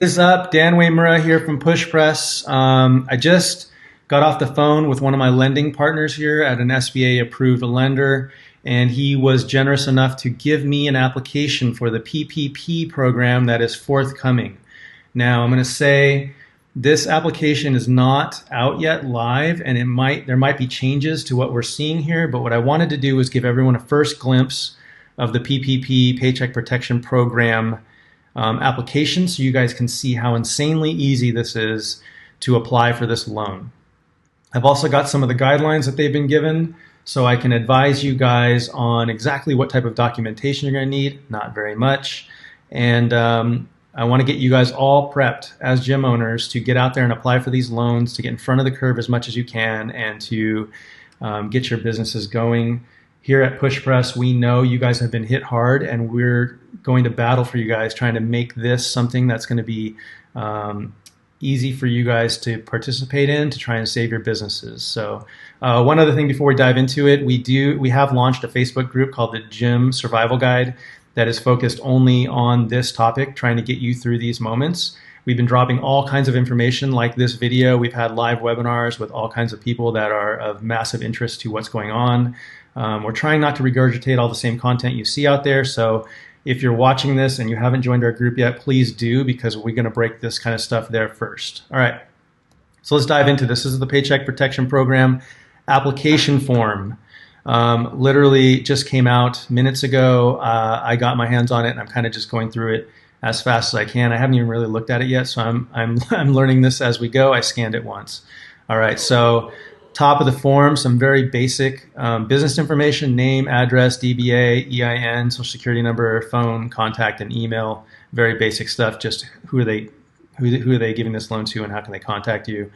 What is up? Dan Waymura here from Push Press. I just got off the phone with one of my lending partners here at an SBA approved lender, and he was generous enough to give me an application for the PPP program that is forthcoming. Now, I'm going to say this application is not out yet live, and there might be changes to what we're seeing here, but what I wanted to do was give everyone a first glimpse of the PPP Paycheck Protection Program application so you guys can see how insanely easy this is to apply for this loan. I've also got some of the guidelines that they've been given so I can advise you guys on exactly what type of documentation you're going to need, not very much. And I want to get you guys all prepped as gym owners to get out there and apply for these loans, to get in front of the curve as much as you can, and to get your businesses going. Here at Push Press, we know you guys have been hit hard, and we're going to battle for you guys, trying to make this something that's going to be easy for you guys to participate in, to try and save your businesses. So one other thing before we dive into it, we have launched a Facebook group called the Gym Survival Guide that is focused only on this topic, trying to get you through these moments. We've been dropping all kinds of information like this video. We've had live webinars with all kinds of people that are of massive interest to what's going on. We're trying not to regurgitate all the same content you see out there. So if you're watching this and you haven't joined our group yet, please do, because we're going to break this kind of stuff there first. All right, so let's dive into this. This is the Paycheck Protection Program application form. Literally just came out minutes ago. I got my hands on it, and I'm kind of just going through it as fast as I can. I haven't even really looked at it yet, so I'm learning this as we go. I scanned it once. All right, so top of the form, some very basic business information: name, address, DBA, EIN, social security number, phone, contact, and email. Very basic stuff. Just who are they giving this loan to, and how can they contact you?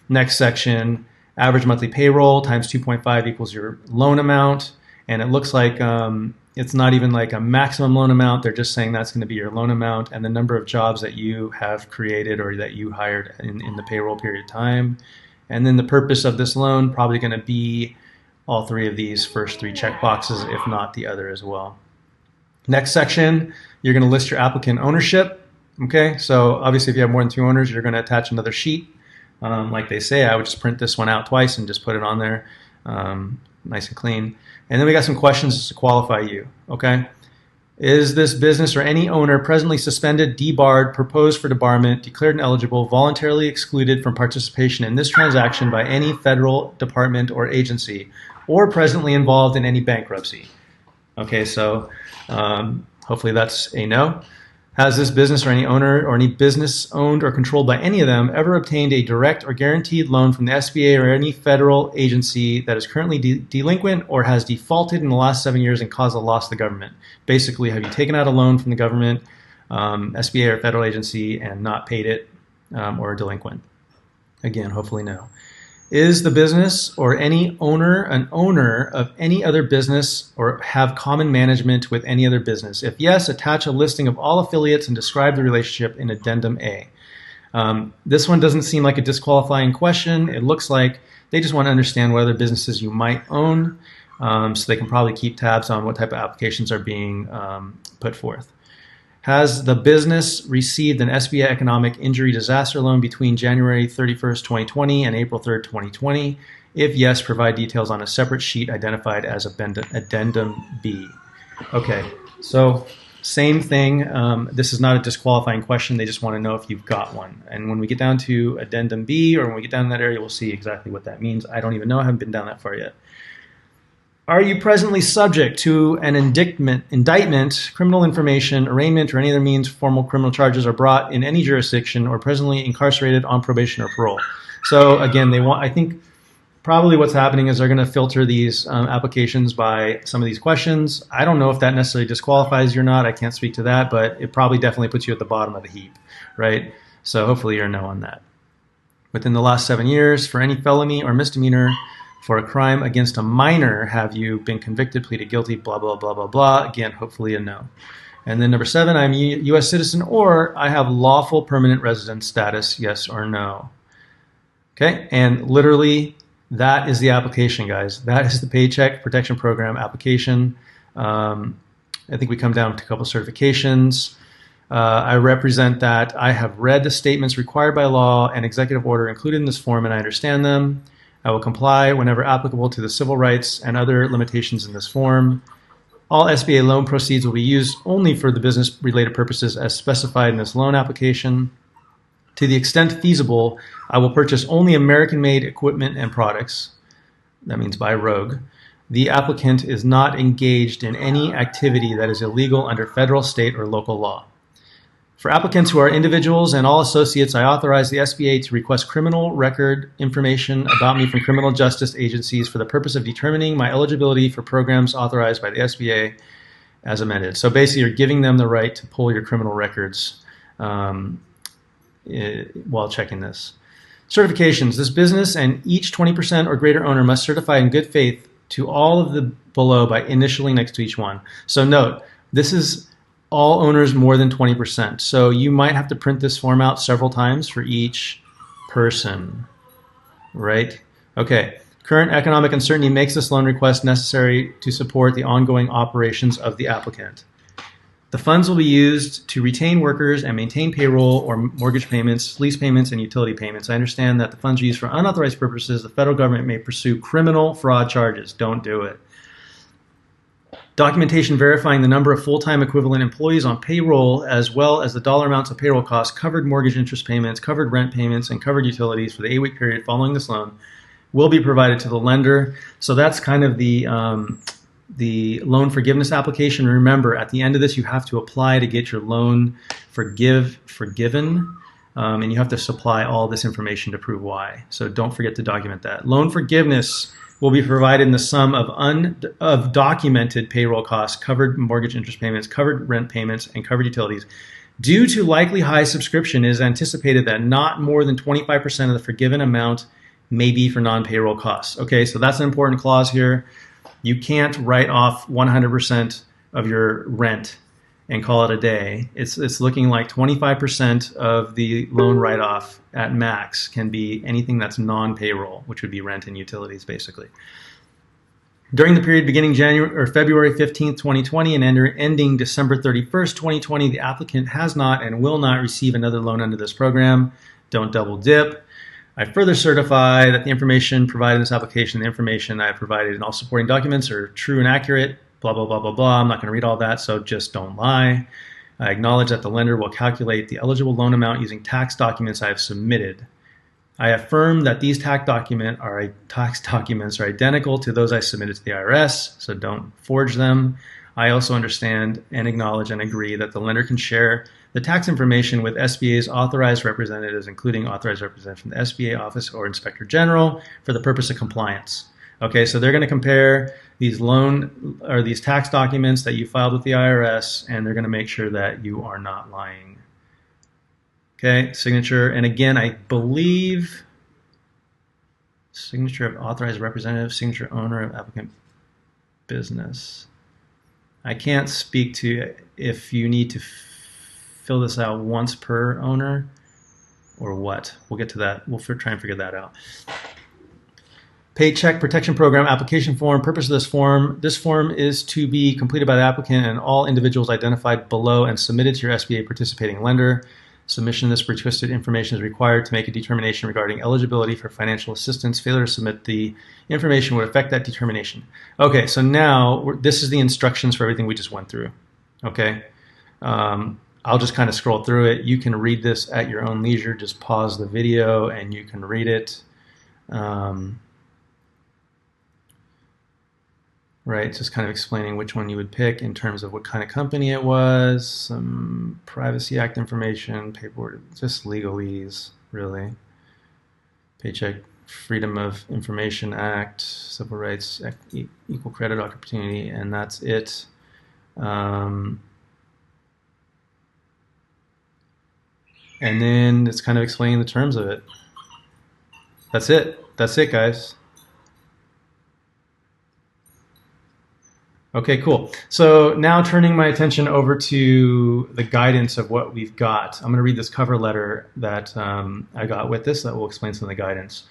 Next section: average monthly payroll times 2.5 equals your loan amount. And it looks like it's not even like a maximum loan amount. They're just saying that's going to be your loan amount, and the number of jobs that you have created or that you hired in the payroll period of time. And then the purpose of this loan, probably going to be all three of these first three check boxes, if not the other as well. Next section, you're going to list your applicant ownership. Okay, so obviously if you have more than two owners, you're going to attach another sheet. Like they say, I would just print this one out twice and just put it on there, nice and clean. And then we got some questions to qualify you. Okay, is this business or any owner presently suspended, debarred, proposed for debarment, declared ineligible, voluntarily excluded from participation in this transaction by any federal department or agency, or presently involved in any bankruptcy? Okay, so hopefully that's a no. Has this business or any owner or any business owned or controlled by any of them ever obtained a direct or guaranteed loan from the SBA or any federal agency that is currently delinquent or has defaulted in the last 7 years and caused a loss to the government? Basically, have you taken out a loan from the government, SBA or federal agency, and not paid it, or are delinquent? Again, hopefully no. Is the business or any owner an owner of any other business or have common management with any other business? If yes, attach a listing of all affiliates and describe the relationship in Addendum A. This one doesn't seem like a disqualifying question. It looks like they just want to understand what other businesses you might own, so they can probably keep tabs on what type of applications are being put forth. Has the business received an SBA Economic Injury Disaster Loan between January 31st, 2020 and April 3rd, 2020? If yes, provide details on a separate sheet identified as Addendum B. Okay, so same thing. This is not a disqualifying question. They just want to know if you've got one. And when we get down to Addendum B, or when we get down in that area, we'll see exactly what that means. I don't even know. I haven't been down that far yet. Are you presently subject to an indictment, criminal information, arraignment, or any other means formal criminal charges are brought in any jurisdiction, or presently incarcerated on probation or parole? So again, I think probably what's happening is they're going to filter these applications by some of these questions. I don't know if that necessarily disqualifies you or not. I can't speak to that, but it probably definitely puts you at the bottom of the heap, right? So hopefully you're a no on that. Within the last 7 years, for any felony or misdemeanor, for a crime against a minor, have you been convicted, pleaded guilty, blah, blah, blah, blah, blah. Again, hopefully a no. And then number 7, I'm a U.S. citizen or I have lawful permanent residence status, yes or no. Okay, and literally that is the application, guys. That is the Paycheck Protection Program application. I think we come down to a couple certifications. I represent that I have read the statements required by law and executive order included in this form, and I understand them. I will comply whenever applicable to the civil rights and other limitations in this form. All SBA loan proceeds will be used only for the business-related purposes as specified in this loan application. To the extent feasible, I will purchase only American-made equipment and products. That means by Rogue. The applicant is not engaged in any activity that is illegal under federal, state, or local law. For applicants who are individuals and all associates, I authorize the SBA to request criminal record information about me from criminal justice agencies for the purpose of determining my eligibility for programs authorized by the SBA as amended. So basically, you're giving them the right to pull your criminal records while checking this. Certifications. This business and each 20% or greater owner must certify in good faith to all of the below by initialing next to each one. So note, this is all owners more than 20%. So you might have to print this form out several times for each person, right? Okay. Current economic uncertainty makes this loan request necessary to support the ongoing operations of the applicant. The funds will be used to retain workers and maintain payroll or mortgage payments, lease payments, and utility payments. I understand that the funds are used for unauthorized purposes. The federal government may pursue criminal fraud charges. Don't do it. Documentation verifying the number of full-time equivalent employees on payroll, as well as the dollar amounts of payroll costs, covered mortgage interest payments, covered rent payments, and covered utilities for the 8-week period following this loan will be provided to the lender. So that's kind of the loan forgiveness application. Remember, at the end of this, you have to apply to get your loan forgiven, and you have to supply all this information to prove why. So don't forget to document that. Loan forgiveness will be provided in the sum of documented payroll costs, covered mortgage interest payments, covered rent payments, and covered utilities. Due to likely high subscription, it is anticipated that not more than 25% of the forgiven amount may be for non-payroll costs. Okay, so that's an important clause here. You can't write off 100% of your rent and call it a day. It's looking like 25% of the loan write-off at max can be anything that's non-payroll, which would be rent and utilities, basically. During the period beginning February 15th, 2020 and ending December 31st, 2020, the applicant has not and will not receive another loan under this program. Don't double dip. I further certify that the information provided in this application, the information I have provided in all supporting documents are true and accurate, blah, blah, blah, blah, blah. I'm not going to read all that, so just don't lie. I acknowledge that the lender will calculate the eligible loan amount using tax documents I have submitted. I affirm that these tax documents are identical to those I submitted to the IRS, so don't forge them. I also understand and acknowledge and agree that the lender can share the tax information with SBA's authorized representatives, including authorized representatives from the SBA office or Inspector General for the purpose of compliance. Okay, so they're going to compare these these tax documents that you filed with the IRS, and they're going to make sure that you are not lying. Okay, signature, and again, I believe signature of authorized representative, signature owner of applicant business. I can't speak to if you need to fill this out once per owner or what. We'll get to that. We'll try and figure that out. Paycheck Protection Program application form. Purpose of this form. This form is to be completed by the applicant and all individuals identified below and submitted to your SBA participating lender. Submission of this requested information is required to make a determination regarding eligibility for financial assistance. Failure to submit the information would affect that determination. Okay, so now this is the instructions for everything we just went through. Okay, I'll just kind of scroll through it. You can read this at your own leisure. Just pause the video and you can read it. Right, just kind of explaining which one you would pick in terms of what kind of company it was, some Privacy Act information, paperwork, just legalese, really. Paycheck Freedom of Information Act, Civil Rights, Equal Credit Opportunity, and that's it. And then it's kind of explaining the terms of it. That's it. That's it, guys. Okay, cool. So now turning my attention over to the guidance of what we've got. I'm going to read this cover letter that I got with this that will explain some of the guidance.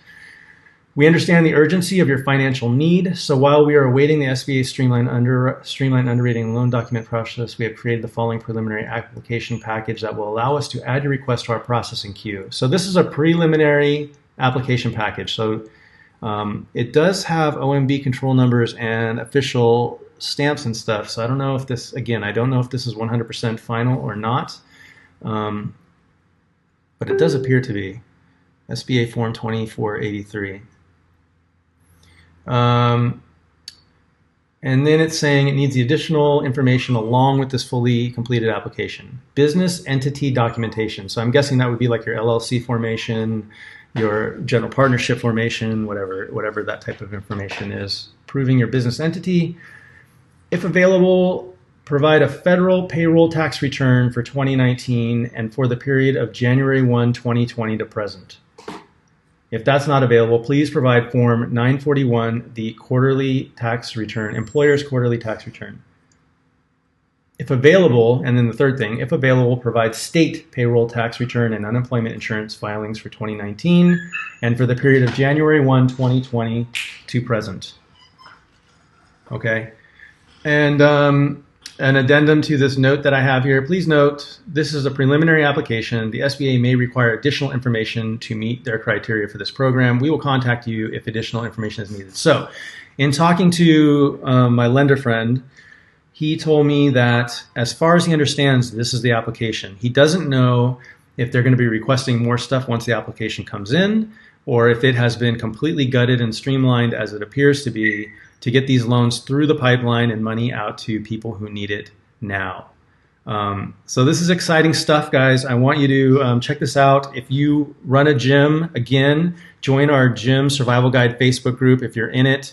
We understand the urgency of your financial need, so while we are awaiting the SBA streamlined underwriting and loan document process, we have created the following preliminary application package that will allow us to add your request to our processing queue. So this is a preliminary application package. So it does have OMB control numbers and official stamps and stuff. So I don't know if this, again, I don't know if this is 100% final or not, but it does appear to be. SBA Form 2483. And then it's saying it needs the additional information along with this fully completed application. Business entity documentation. So I'm guessing that would be like your LLC formation, your general partnership formation, whatever that type of information is. Proving your business entity. If available, provide a federal payroll tax return for 2019 and for the period of January 1, 2020 to present. If that's not available, please provide Form 941, the quarterly tax return, employer's quarterly tax return. If available, and then the third thing, if available, provide state payroll tax return and unemployment insurance filings for 2019 and for the period of January 1, 2020 to present. Okay. And an addendum to this note that I have here. Please note, this is a preliminary application. The SBA may require additional information to meet their criteria for this program. We will contact you if additional information is needed. So in talking to my lender friend, he told me that as far as he understands, this is the application. He doesn't know if they're going to be requesting more stuff once the application comes in, or if it has been completely gutted and streamlined as it appears to be, to get these loans through the pipeline and money out to people who need it now. So this is exciting stuff, guys. I want you to check this out. If you run a gym, again, join our Gym Survival Guide Facebook group if you're in it.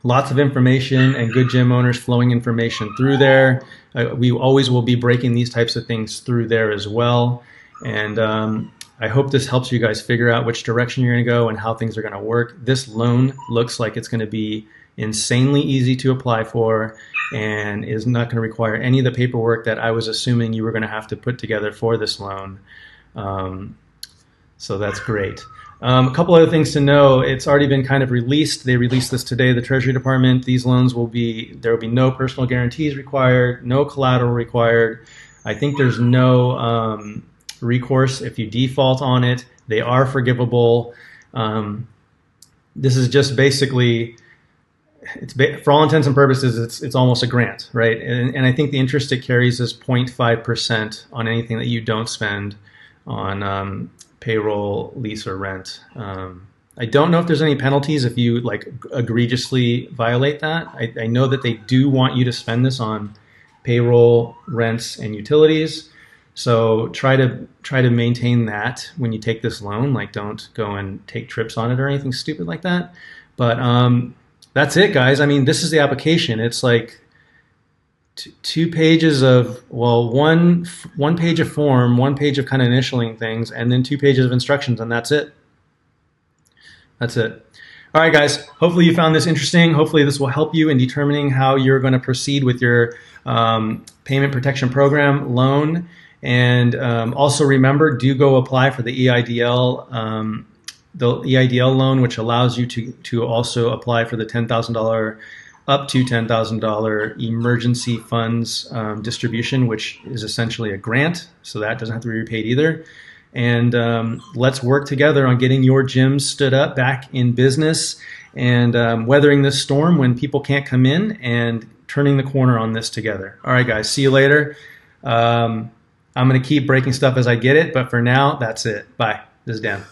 Lots of information and good gym owners flowing information through there. We always will be breaking these types of things through there as well. And I hope this helps you guys figure out which direction you're going to go and how things are going to work. This loan looks like it's going to be insanely easy to apply for and is not going to require any of the paperwork that I was assuming you were going to have to put together for this loan. So that's great. A couple other things to know. It's already been kind of released. They released this today, the Treasury Department. These loans there will be no personal guarantees required, no collateral required. I think there's no recourse if you default on it. They are forgivable. This is just basically, for all intents and purposes, it's almost a grant, right? And I think the interest it carries is 0.5% on anything that you don't spend on payroll, lease, or rent. I don't know if there's any penalties if you like egregiously violate that. I know that they do want you to spend this on payroll, rents, and utilities. So try to maintain that when you take this loan. Like, don't go and take trips on it or anything stupid like that. But that's it, guys. I mean, this is the application. It's like two pages of, well, one page of form, one page of kind of initialing things, and then 2 pages of instructions, and that's it. That's it. All right, guys. Hopefully you found this interesting. Hopefully this will help you in determining how you're going to proceed with your Payment Protection Program loan. And also remember, do go apply for the EIDL loan, which allows you to also apply for the $10,000 up to $10,000 emergency funds distribution, which is essentially a grant, so that doesn't have to be repaid either. And let's work together on getting your gym stood up, back in business, and weathering this storm when people can't come in, and turning the corner on this together. All right, guys, see you later. I'm going to keep breaking stuff as I get it, but for now, that's it. Bye. This is Dan.